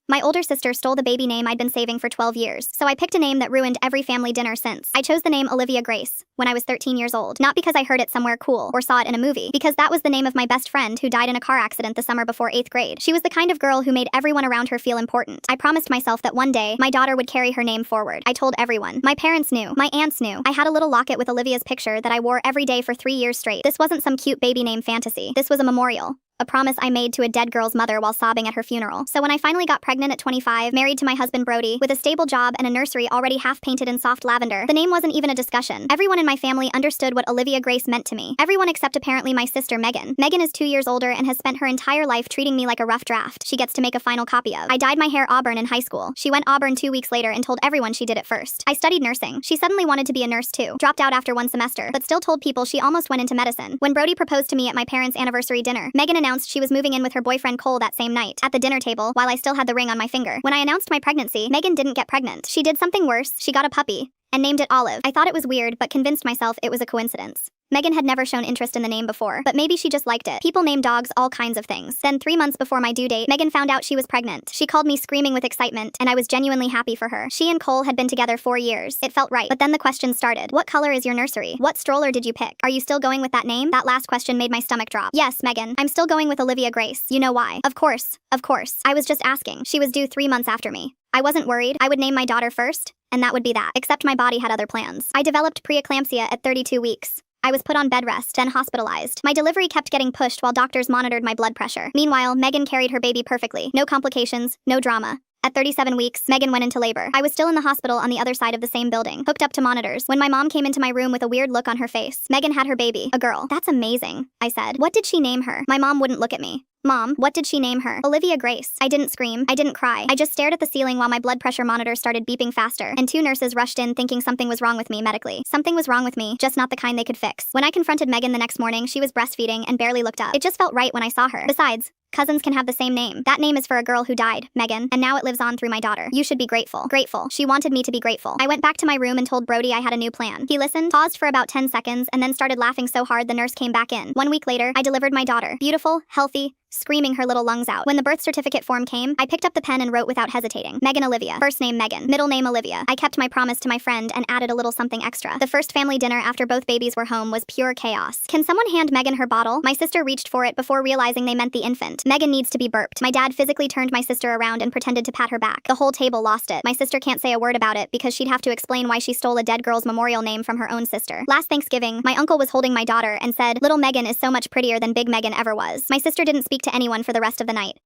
My older sister stole the baby name I'd been saving for 12 years, so I picked a name that ruined every family dinner since. I chose the name Olivia Grace when I was 13 years old, not because I heard it somewhere cool or saw it in a movie, because that was the name of my best friend who died in a car accident the summer before 8th grade. She was the kind of girl who made everyone around her feel important. I promised myself that one day, my daughter would carry her name forward. I told everyone. My parents knew. My aunts knew. I had a little locket with Olivia's picture that I wore every day for 3 years straight. This wasn't some cute baby name fantasy. This was a memorial. A promise I made to a dead girl's mother while sobbing at her funeral. So when I finally got pregnant at 25, married to my husband Brody, with a stable job and a nursery already half painted in soft lavender, the name wasn't even a discussion. Everyone in my family understood what Olivia Grace meant to me. Everyone except apparently my sister Megan. Megan is 2 years older and has spent her entire life treating me like a rough draft she gets to make a final copy of. I dyed my hair auburn in high school. She went auburn 2 weeks later and told everyone she did it first. I studied nursing. She suddenly wanted to be a nurse too. Dropped out after 1 semester, but still told people she almost went into medicine. When Brody proposed to me at my parents' anniversary dinner, Megan announced she was moving in with her boyfriend Cole that same night. At the dinner table, while I still had the ring on my finger. When I announced my pregnancy, Megan didn't get pregnant. She did something worse. She got a puppy and named it Olive. I thought it was weird, but convinced myself it was a coincidence. Megan had never shown interest in the name before, but maybe she just liked it. People name dogs all kinds of things. Then 3 months before my due date, Megan found out she was pregnant. She called me screaming with excitement, and I was genuinely happy for her. She and Cole had been together 4 years. It felt right. But then the questions started. What color is your nursery? What stroller did you pick? Are you still going with that name? That last question made my stomach drop. Yes, Megan. I'm still going with Olivia Grace. You know why? Of course. Of course. I was just asking. She was due 3 months after me. I wasn't worried. I would name my daughter first, and that would be that. Except my body had other plans. I developed preeclampsia at 32 weeks. I was put on bed rest, then hospitalized. My delivery kept getting pushed while doctors monitored my blood pressure. Meanwhile, Megan carried her baby perfectly. No complications, no drama. At 37 weeks, Megan went into labor. I was still in the hospital on the other side of the same building, hooked up to monitors, when my mom came into my room with a weird look on her face. Megan had her baby, a girl. That's amazing, I said. What did she name her? My mom wouldn't look at me. Mom, what did she name her? Olivia Grace. I didn't scream. I didn't cry. I just stared at the ceiling while my blood pressure monitor started beeping faster, and 2 nurses rushed in thinking something was wrong with me medically. Something was wrong with me, just not the kind they could fix. When I confronted Megan the next morning, she was breastfeeding and barely looked up. It just felt right when I saw her. Besides, cousins can have the same name. That name is for a girl who died, Megan, and now it lives on through my daughter. You should be grateful. Grateful. She wanted me to be grateful. I went back to my room and told Brody I had a new plan. He listened, paused for about 10 seconds, and then started laughing so hard the nurse came back in. 1 week later, I delivered my daughter. Beautiful, healthy, screaming her little lungs out. When the birth certificate form came, I picked up the pen and wrote without hesitating. Megan Olivia. First name Megan. Middle name Olivia. I kept my promise to my friend and added a little something extra. The first family dinner after both babies were home was pure chaos. Can someone hand Megan her bottle? My sister reached for it before realizing they meant the infant. Megan needs to be burped. My dad physically turned my sister around and pretended to pat her back. The whole table lost it. My sister can't say a word about it because she'd have to explain why she stole a dead girl's memorial name from her own sister. Last Thanksgiving, my uncle was holding my daughter and said, "Little Megan is so much prettier than Big Megan ever was." My sister didn't speak to anyone for the rest of the night.